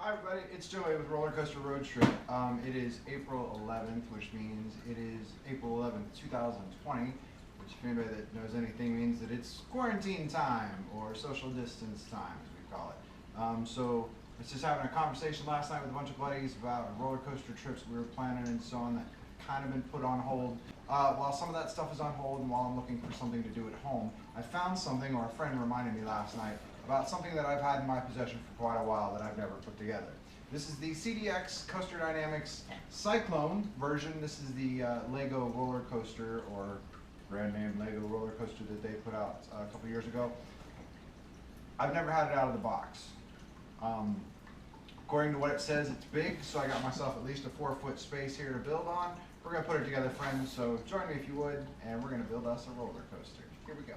Hi everybody, it's Joey with Rollercoaster Road Trip. It is April 11th, which means it is April 11th, 2020, which if anybody that knows anything means that it's quarantine time or social distance time, as we call it. So I was just having a conversation last night with a bunch of buddies about roller coaster trips we were planning and so on that kind of been put on hold. While some of that stuff is on hold and while I'm looking for something to do at home, I found something, or a friend reminded me last night, about something that I've had in my possession for quite a while that I've never put together. This is the CDX Coaster Dynamics Cyclone version. This is the Lego roller coaster, or brand name Lego roller coaster that they put out a couple years ago. I've never had it out of the box. According to what it says, it's big, so I got myself at least a 4-foot space here to build on. We're going to put it together, friends, so join me if you would, and we're going to build us a roller coaster. Here we go.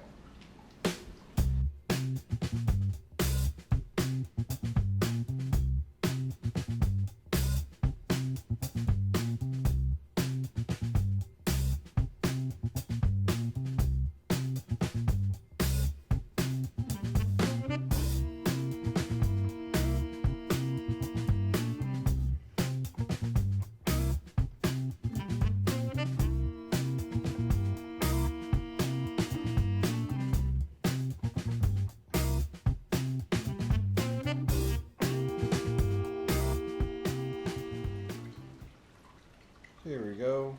Here we go.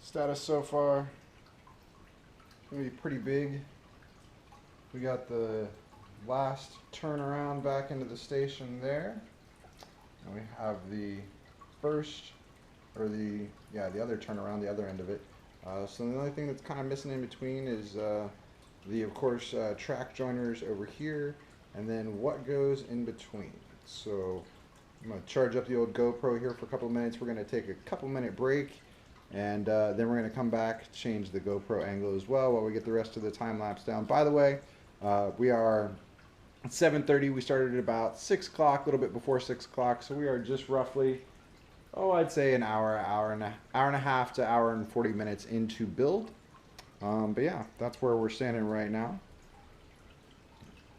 Status so far, it's going to be pretty big. We got the last turnaround back into the station there. And we have the first, or the other turnaround, the other end of it. So the only thing that's kind of missing in between is of course, track joiners over here, and then what goes in between. So I'm going to charge up the old GoPro here for a couple of minutes. We're going to take a couple-minute break, and then we're going to come back, change the GoPro angle as well while we get the rest of the time lapse down. By the way, we are at 7:30. We started at about 6 o'clock, a little bit before 6 o'clock, so we are just roughly, I'd say an hour and a half to hour and 40 minutes into build. But yeah, that's where we're standing right now.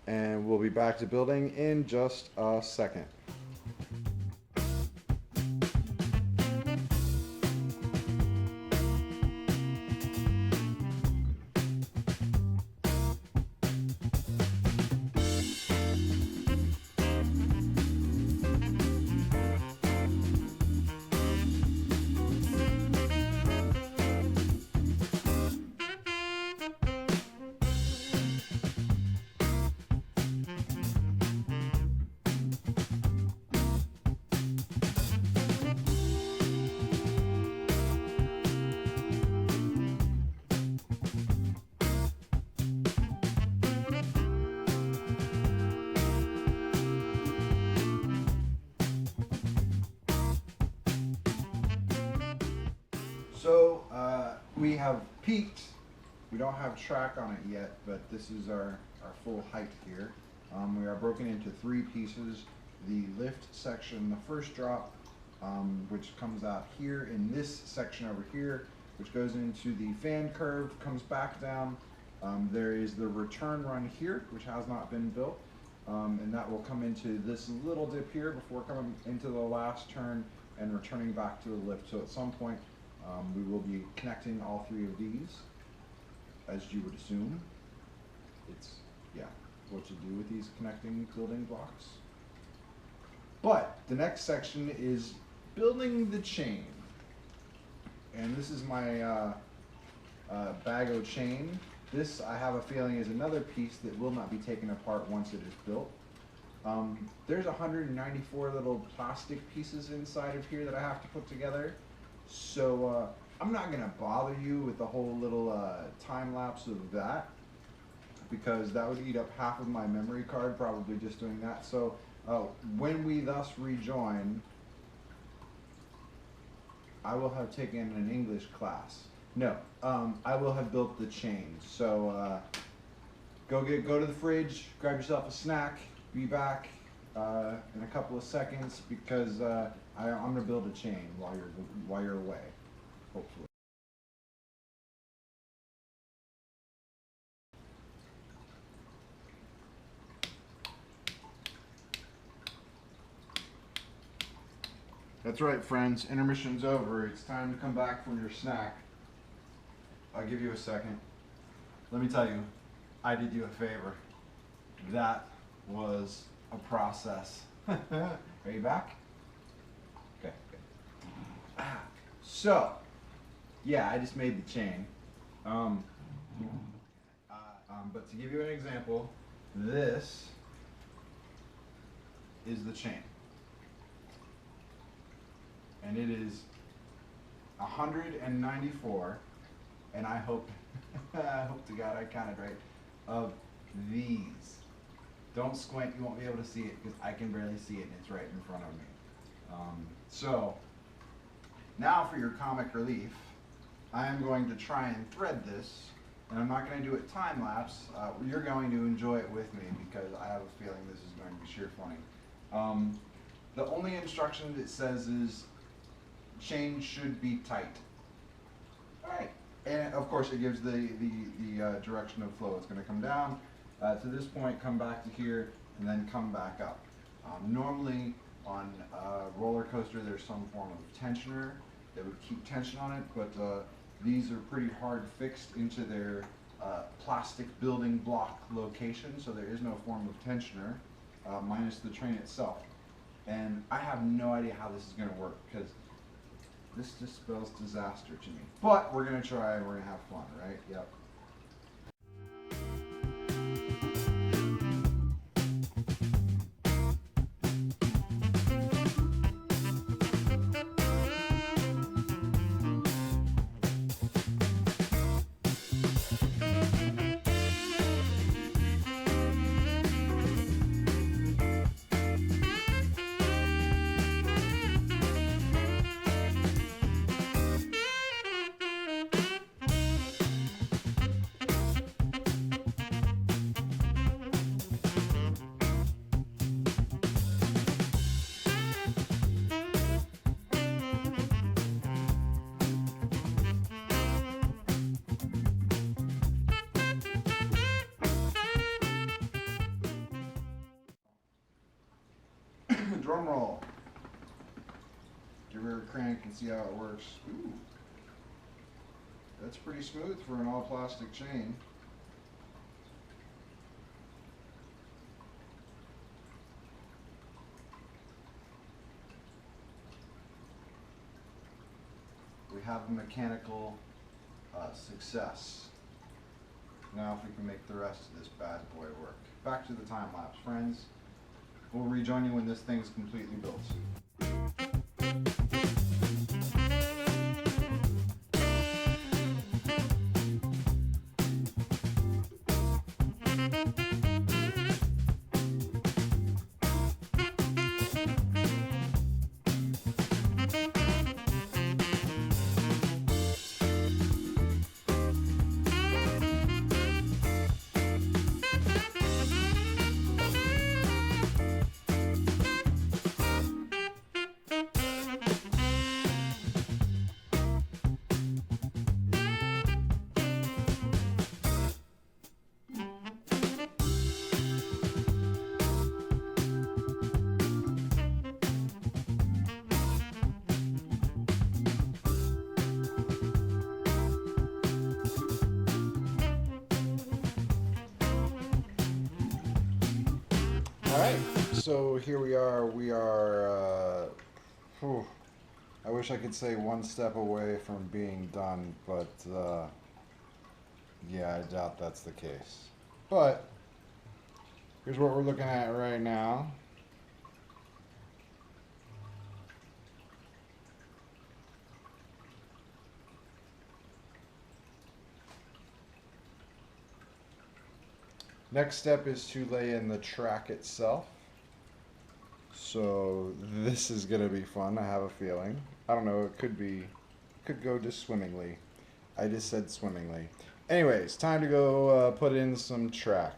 And we'll be back to building in just a second. So we have peaked. We don't have track on it yet, but this is our full height here. We are broken into 3 pieces. The lift section, the first drop, which comes out here in this section over here, which goes into the fan curve, comes back down. There is the return run here, which has not been built, and that will come into this little dip here before coming into the last turn and returning back to the lift. So at some point, we will be connecting all 3 of these, as you would assume. It's, what you do with these connecting building blocks. But the next section is building the chain. And this is my Bago chain. This, I have a feeling, is another piece that will not be taken apart once it is built. There's 194 little plastic pieces inside of here that I have to put together. So I'm not going to bother you with the whole little time lapse of that, because that would eat up half of my memory card probably just doing that. So when we thus rejoin, I will have taken an English class. No, I will have built the chain. So go to the fridge, grab yourself a snack, be back in a couple of seconds, because I'm going to build a chain while you're away, hopefully. That's right, friends. Intermission's over. It's time to come back from your snack. I'll give you a second. Let me tell you, I did you a favor. That was a process. Are you back? Okay, good. So, yeah, I just made the chain. But to give you an example, this is the chain. And it is 194, and I hope, I hope to God I counted right, of these. Don't squint, you won't be able to see it because I can barely see it and it's right in front of me. So, now for your comic relief, I am going to try and thread this, and I'm not going to do it time lapse. You're going to enjoy it with me because I have a feeling this is going to be sheer funny. The only instruction it says is chain should be tight. Alright, and of course it gives the direction of flow. It's going to come down to this point, come back to here, and then come back up. Normally on a roller coaster there's some form of tensioner that would keep tension on it, but these are pretty hard fixed into their plastic building block location, so there is no form of tensioner, minus the train itself. And I have no idea how this is going to work, because this just spells disaster to me. But we're going to try and we're going to have fun, right? Yep. Drum roll. Give her a crank and see how it works. Ooh. That's pretty smooth for an all plastic chain. We have a mechanical success. Now if we can make the rest of this bad boy work. Back to the time lapse, friends. We'll rejoin you when this thing's completely built. Alright, so here we are. I wish I could say one step away from being done, but yeah, I doubt that's the case. But here's what we're looking at right now. Next step is to lay in the track itself. So this is gonna be fun, I have a feeling. I don't know, it could go just swimmingly. I just said swimmingly. Anyways, time to go put in some track.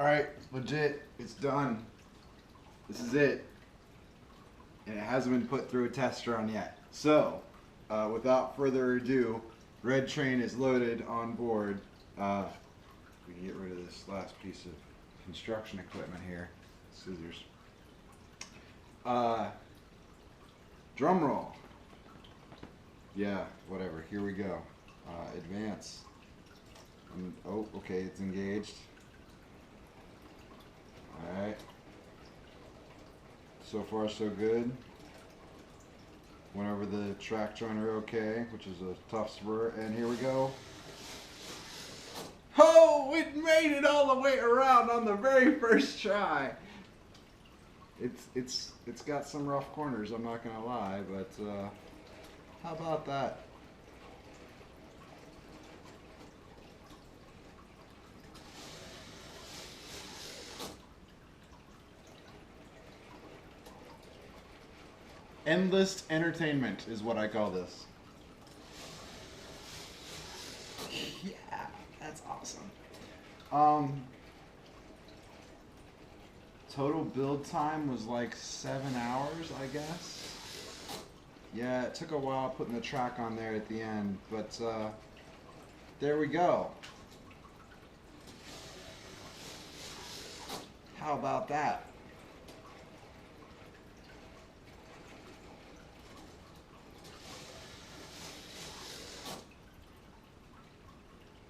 Alright, legit, it's done. This is it. And it hasn't been put through a test run yet. So, without further ado, Red Train is loaded on board. We can get rid of this last piece of construction equipment here. Scissors. Drum roll. Yeah, whatever. Here we go. Advance. Oh, okay, it's engaged. Alright. So far, so good. Went over the track joiner okay, which is a tough spur, and here we go. Oh, it made it all the way around on the very first try. It's got some rough corners, I'm not gonna lie, but how about that? Endless entertainment is what I call this. Yeah, that's awesome. Total build time was like 7 hours, I guess. Yeah, it took a while putting the track on there at the end, but there we go. How about that?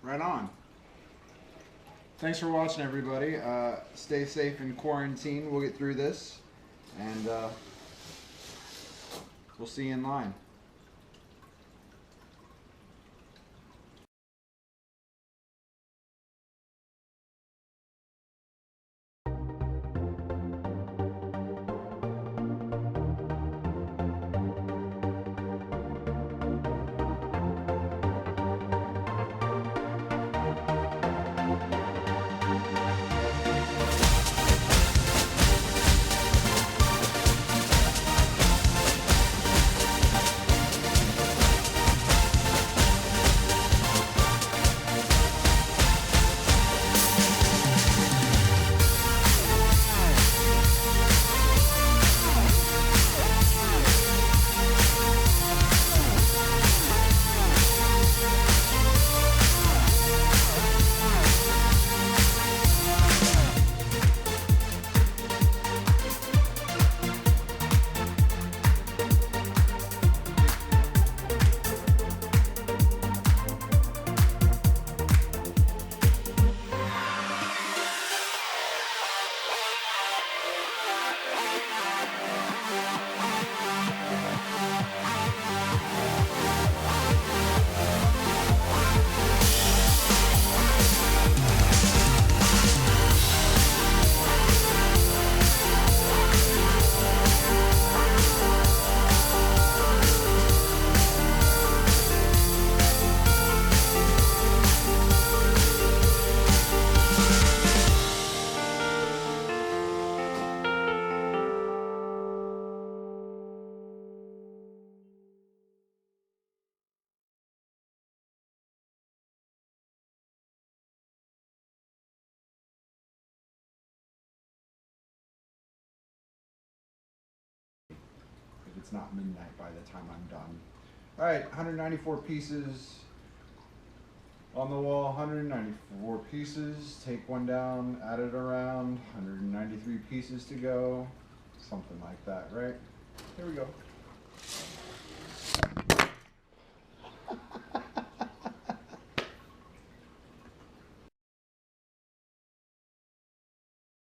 Right on. Thanks for watching, everybody. Stay safe in quarantine. We'll get through this, and we'll see you in line. If it's not midnight by the time I'm done. All right, 194 pieces on the wall, 194 pieces. Take one down, add it around, 193 pieces to go. Something like that, right? Here we go.